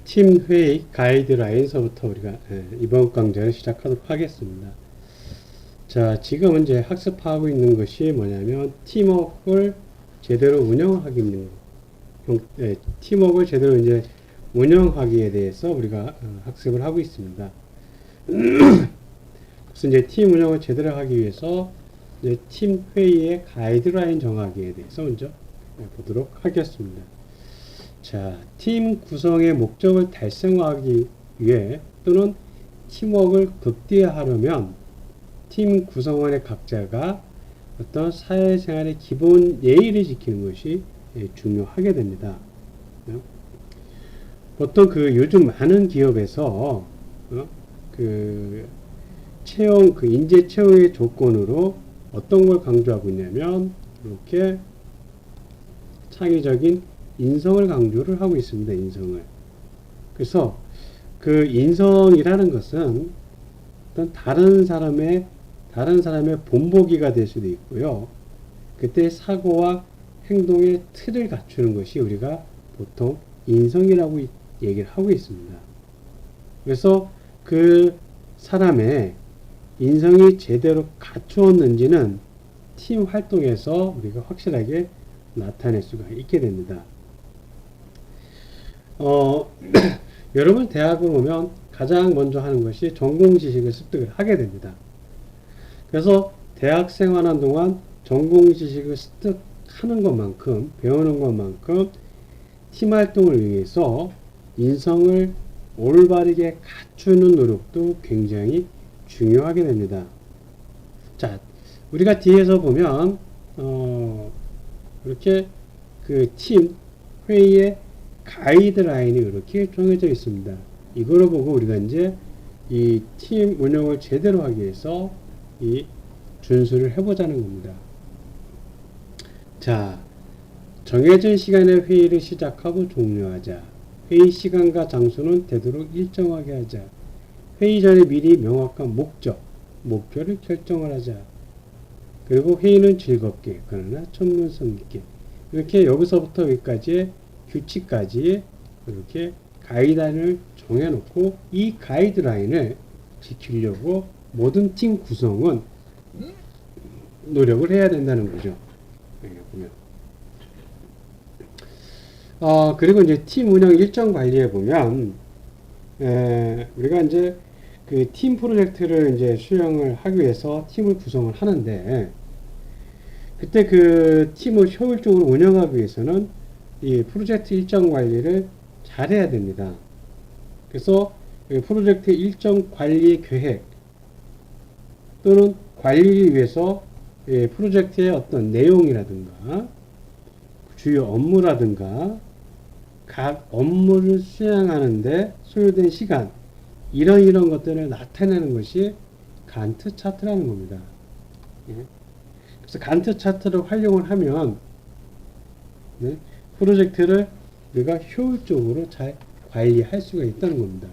팀 회의 가이드라인서부터 우리가 이번 강좌를 시작하도록 하겠습니다. 자, 지금 이제 학습하고 있는 것이 뭐냐면 팀워크를 제대로 운영하기 팀워크를 제대로 이제 운영하기에 대해서 우리가 학습을 하고 있습니다. 그래서 이제 팀 운영을 제대로 하기 위해서 이제 팀 회의의 가이드라인 정하기에 대해서 먼저 보도록 하겠습니다. 자, 팀 구성의 목적을 달성하기 위해 또는 팀워크를 극대화하려면 팀 구성원의 각자가 어떤 사회생활의 기본 예의를 지키는 것이 중요하게 됩니다. 보통 요즘 많은 기업에서 인재 채용의 조건으로 어떤 걸 강조하고 있냐면 이렇게 창의적인 인성을 강조를 하고 있습니다. 인성을. 그래서 그 인성이라는 것은 어떤 다른 사람의 본보기가 될 수도 있고요. 그때 사고와 행동의 틀을 갖추는 것이 우리가 보통 인성이라고 얘기를 하고 있습니다. 그래서 그 사람의 인성이 제대로 갖추었는지는 팀 활동에서 우리가 확실하게 나타낼 수가 있게 됩니다. 여러분 대학을 오면 가장 먼저 하는 것이 전공 지식을 습득을 하게 됩니다. 그래서 대학 생활하는 동안 전공 지식을 습득하는 것만큼 배우는 것만큼 팀 활동을 위해서 인성을 올바르게 갖추는 노력도 굉장히 중요하게 됩니다. 자, 우리가 뒤에서 보면 이렇게 그 팀 회의의 가이드라인이 이렇게 정해져 있습니다. 이거를 보고 우리가 이제 이 팀 운영을 제대로 하기 위해서 이 준수를 해보자는 겁니다. 자, 정해진 시간에 회의를 시작하고 종료하자. 회의 시간과 장소는 되도록 일정하게 하자. 회의 전에 미리 명확한 목표를 결정을 하자. 그리고 회의는 즐겁게, 그러나 전문성 있게. 이렇게 여기서부터 여기까지의 규칙까지 이렇게 가이드라인을 정해놓고 이 가이드라인을 지키려고 모든 팀 구성은 노력을 해야 된다는 거죠. 보면. 그리고 이제 팀 운영 일정 관리에 보면 우리가 이제 그 팀 프로젝트를 이제 수행을 하기 위해서 팀을 구성을 하는데 그때 그 팀을 효율적으로 운영하기 위해서는 이 프로젝트 일정 관리를 잘해야 됩니다. 그래서 프로젝트 일정 관리 계획 또는 관리를 위해서 프로젝트의 어떤 내용이라든가 주요 업무라든가 각 업무를 수행하는데 소요된 시간 이런 것들을 나타내는 것이 간트 차트라는 겁니다. 그래서 간트 차트를 활용을 하면 프로젝트를 우리가 효율적으로 잘 관리할 수가 있다는 겁니다.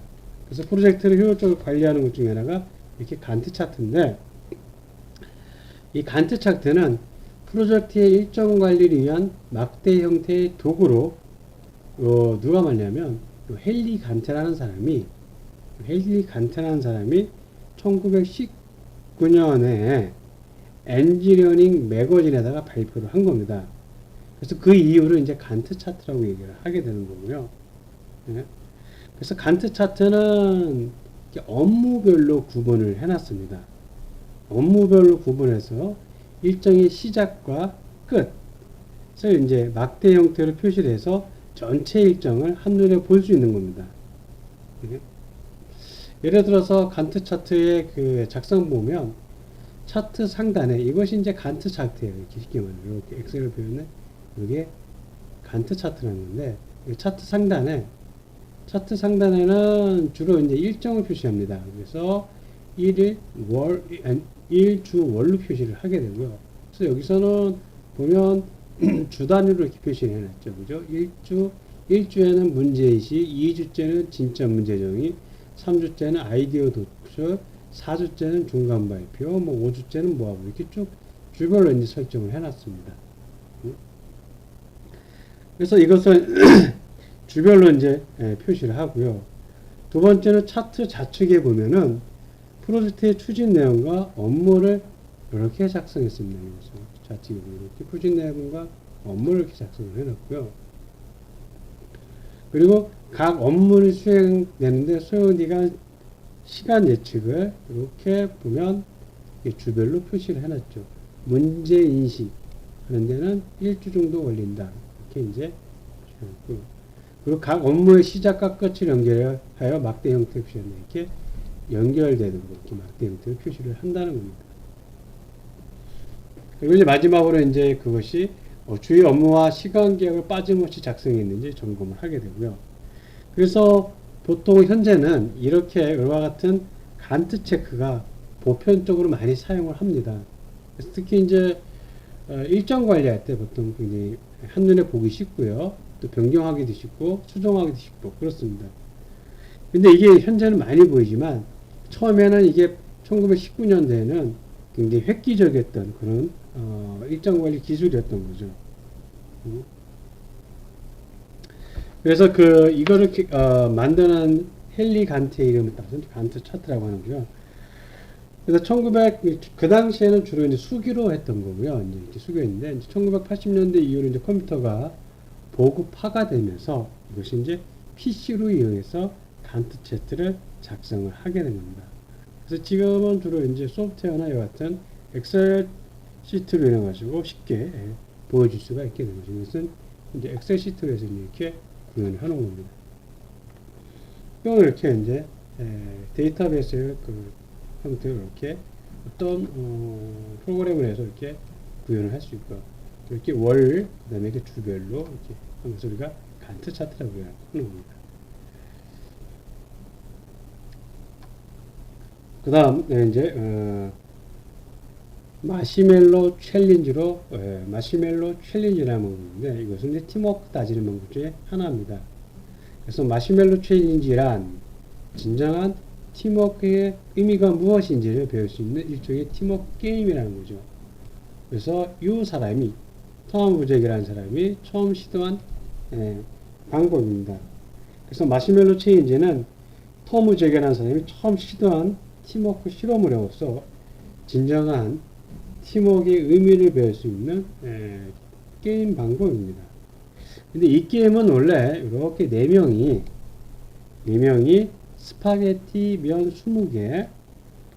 그래서 프로젝트를 효율적으로 관리하는 것 중에 하나가 이렇게 간트 차트인데 이 간트 차트는 프로젝트의 일정 관리를 위한 막대 형태의 도구로 누가 말냐면 헨리 간트라는 사람이 1919년에 엔지니어링 매거진에다가 발표를 한 겁니다. 그래서 그 이유를 이제 간트 차트라고 얘기를 하게 되는 거고요. 그래서 간트 차트는 업무별로 구분을 해놨습니다. 업무별로 구분해서 일정의 시작과 끝, 그래서 이제 막대 형태로 표시를 해서 전체 일정을 한눈에 볼 수 있는 겁니다. 예를 들어서 간트 차트의 그 작성 보면 차트 상단에 이것이 이제 간트 차트예요. 이렇게 쉽게 말하면 이렇게 엑셀을 보면 이게 간트 차트라는 건데 차트 상단에는 주로 이제 일정을 표시합니다. 그래서 일주 월로 표시를 하게 되고요. 그래서 여기서는 보면 주 단위로 이렇게 표시를 해놨죠. 그죠? 1주에는 문제의식, 2주째는 진짜 문제 정의, 3주째는 아이디어 도출, 4주째는 중간 발표, 5주째는 뭐하고 이렇게 쭉 주별로 이제 설정을 해놨습니다. 그래서 이것을 주별로 이제 표시를 하고요. 두 번째는 차트 좌측에 보면은 프로젝트의 추진 내용과 업무를 이렇게 작성했습니다. 그래서 좌측에 보면 이렇게 추진 내용과 업무를 이렇게 작성을 해놨고요. 그리고 각 업무를 수행되는데 소요기간 시간 예측을 이렇게 보면 주별로 표시를 해놨죠. 문제 인식 하는 데는 1주 정도 걸린다. 이렇게 이제 표시해놨고, 그리고 각 업무의 시작과 끝을 연결하여 막대 형태 표시하는 이렇게 연결되도록 이렇게 막대 형태로 표시를 한다는 겁니다. 그리고 이제 마지막으로 이제 그것이 주요 업무와 시간 계획을 빠짐없이 작성했는지 점검을 하게 되고요. 그래서 보통 현재는 이렇게 이와 같은 간트 체크가 보편적으로 많이 사용을 합니다. 그래서 특히 이제 일정 관리할 때 보통 굉장히 한눈에 보기 쉽고요. 또 변경하기도 쉽고 수정하기도 쉽고 그렇습니다. 근데 이게 현재는 많이 보이지만 처음에는 이게 1919년대에는 굉장히 획기적이었던 그런 일정 관리 기술이었던 거죠. 그래서 이거를 만드는 헨리 간트의 이름을 따서 간트 차트라고 하는 거죠. 그래서 그 당시에는 주로 이제 수기로 했던 거고요. 이제 이렇게 수기였는데, 이제 1980년대 이후로 이제 컴퓨터가 보급화가 되면서 이것이 이제 PC로 이용해서 간트 차트를 작성을 하게 된 겁니다. 그래서 지금은 주로 이제 소프트웨어나 이와 같은 엑셀 시트로 인해 가지고 쉽게 보여줄 수가 있게 된 거죠. 이것은 이제 엑셀 시트로 해서 이렇게 구현을 하는 겁니다. 또 이렇게 이제 데이터베이스 형태로 이렇게 어떤 프로그램을 해서 이렇게 구현을 할 수 있고, 이렇게 월, 그 다음에 이렇게 주별로 이렇게 하면서 우리가 간트 차트라고 하는 겁니다. 그 다음, 이제, 마시멜로 챌린지로, 마시멜로 챌린지라는 방법인데, 이것은 이제 팀워크 따지는 방법 중에 하나입니다. 그래서 마시멜로 챌린지란 진정한 팀워크의 의미가 무엇인지를 배울 수 있는 일종의 팀워크 게임이라는 거죠. 그래서 이 사람이, 톰 부잭이라는 사람이 처음 시도한 방법입니다. 그래서 마시멜로 챌린지는 톰 부잭이라는 사람이 처음 시도한 팀워크 실험으로서 진정한 팀워크의 의미를 배울 수 있는 게임 방법입니다. 근데 이 게임은 원래 이렇게 4명이 스파게티 면 20개,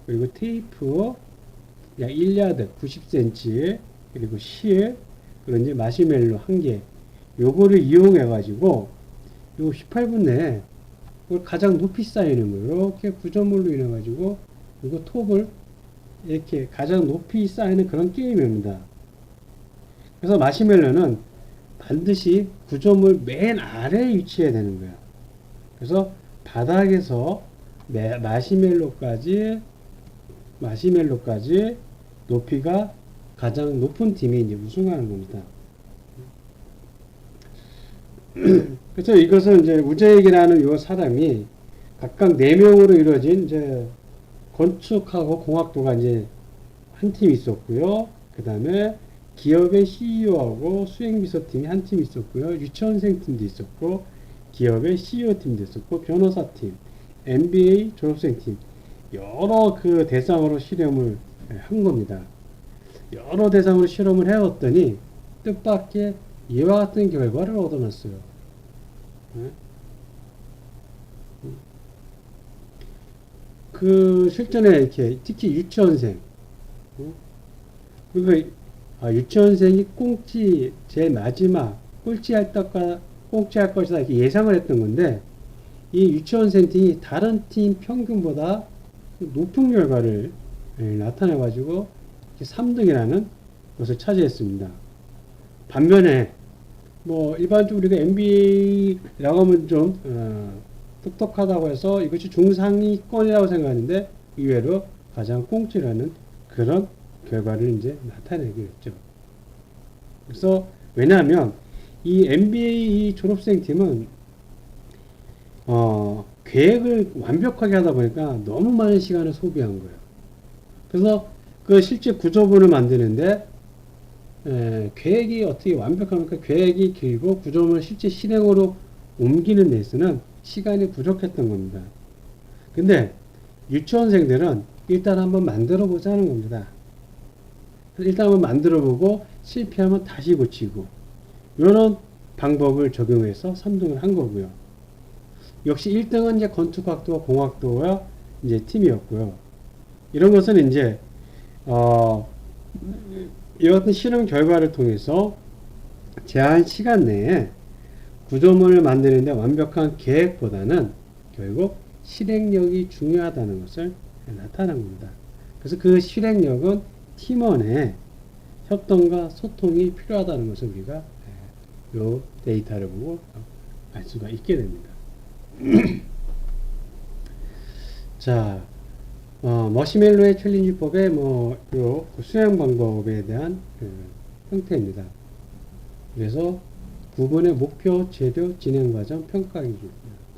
그리고 테이프 약 1야드 90cm, 그리고 실, 그리고 이제 마시멜로 1개, 요거를 이용해 가지고 요 18분 내에 가장 높이 쌓이는 거 이렇게 구조물로 인해 가지고 이거 톱을 이렇게 가장 높이 쌓이는 그런 게임입니다. 그래서 마시멜로는 반드시 구조물 맨 아래에 위치해야 되는 거예요. 그래서 바닥에서 마시멜로까지 높이가 가장 높은 팀이 이제 우승하는 겁니다. 그래서 이것은 이제 우잭이라는 요 사람이 각각 4명으로 이루어진 이제 건축하고 공학도가 이제 한 팀이 있었고요. 그 다음에 기업의 CEO하고 수행비서팀이 한 팀 있었고요. 유치원생 팀도 있었고, 기업의 CEO 팀도 있었고, 변호사팀, MBA 졸업생팀, 여러 대상으로 실험을 한 겁니다. 여러 대상으로 실험을 해왔더니 뜻밖의 이와 같은 결과를 얻어냈어요. 실전에 이렇게 특히 유치원생, 그리고 유치원생이 제일 마지막 꼴찌할 것이다 이렇게 예상을 했던 건데, 이 유치원생 팀이 다른 팀 평균보다 높은 결과를 나타내 가지고 3등이라는 것을 차지했습니다. 반면에 일반적으로 우리가 MBA라고 하면 좀 똑똑하다고 해서 이것이 중상위권이라고 생각하는데 의외로 가장 꽁치라는 그런 결과를 이제 나타내게 됐죠. 그래서 왜냐하면 이 MBA 졸업생 팀은 계획을 완벽하게 하다 보니까 너무 많은 시간을 소비한 거예요. 그래서 실제 구조물을 만드는데 계획이 어떻게 완벽합니까? 계획이 길고 구조물을 실제 실행으로 옮기는 데서는 시간이 부족했던 겁니다. 근데 유치원생들은 일단 한번 만들어 보자는 겁니다. 일단 한번 만들어 보고 실패하면 다시 고치고 이런 방법을 적용해서 3등을 한 거고요. 역시 1등은 이제 건축학도와 공학도와 이제 팀이었고요. 이런 것은 이제 이 같은 실험 결과를 통해서 제한 시간 내에 구조물을 만드는데 완벽한 계획보다는 결국 실행력이 중요하다는 것을 나타난 겁니다. 그래서 그 실행력은 팀원의 협동과 소통이 필요하다는 것을 우리가 이 데이터를 보고 알 수가 있게 됩니다. 자, 머시멜로의 챌린지법의 요 수행 방법에 대한 형태입니다. 그래서 9번의 목표, 재료, 진행 과정, 평가 기준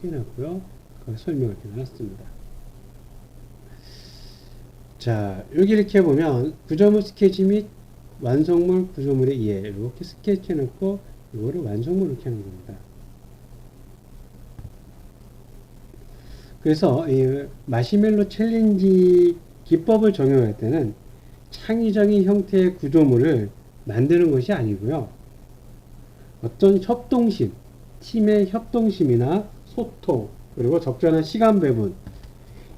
해놨고요. 그 설명을 해놨습니다. 자, 여기 이렇게 보면 구조물 스케치 및 완성물 구조물의 이해 이렇게 스케치 해놓고 이거를 완성물 이렇게 하는 겁니다. 그래서 이 마시멜로 챌린지 기법을 적용할 때는 창의적인 형태의 구조물을 만드는 것이 아니고요. 어떤 협동심, 팀의 협동심이나 소통, 그리고 적절한 시간 배분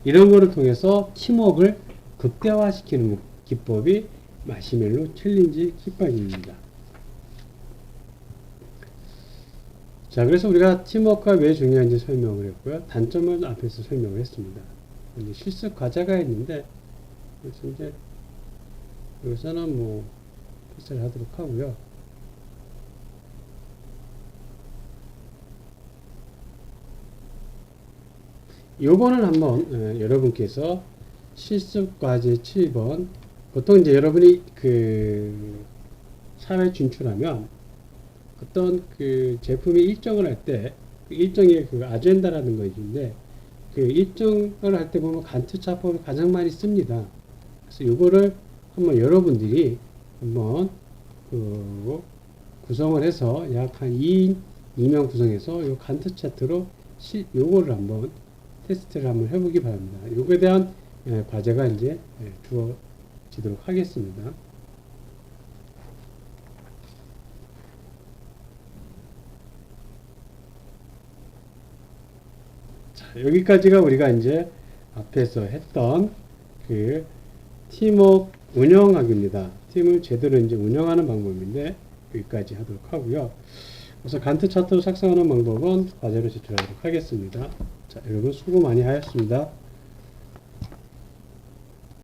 이런 거를 통해서 팀워크를 극대화시키는 기법이 마시멜로 챌린지 기법입니다. 자, 그래서 우리가 팀워크가 왜 중요한지 설명을 했고요. 단점을 앞에서 설명을 했습니다. 이제 실습 과제가 있는데, 그래서 이제 여기서는 패스를 하도록 하고요. 요거는 한번 여러분께서 실습 과제 7번 보통 이제 여러분이 그 사회 진출하면 어떤 그 제품이 일정을 할 때 그 일정의 그 아젠다라는 거 있는데 그 일정을 할 때 보면 간트 차트를 가장 많이 씁니다. 그래서 요거를 한번 여러분들이 한번 그 구성을 해서 약 한 2명 구성해서 요 간트 차트로 요거를 한번 테스트를 한번 해보기 바랍니다. 요거에 대한 과제가 이제 주어지도록 하겠습니다. 자, 여기까지가 우리가 이제 앞에서 했던 그 팀워크 운영하기입니다. 팀을 제대로 이제 운영하는 방법인데 여기까지 하도록 하고요. 그래서 간트 차트로 작성하는 방법은 과제로 제출하도록 하겠습니다. 자, 여러분 수고 많이 하셨습니다.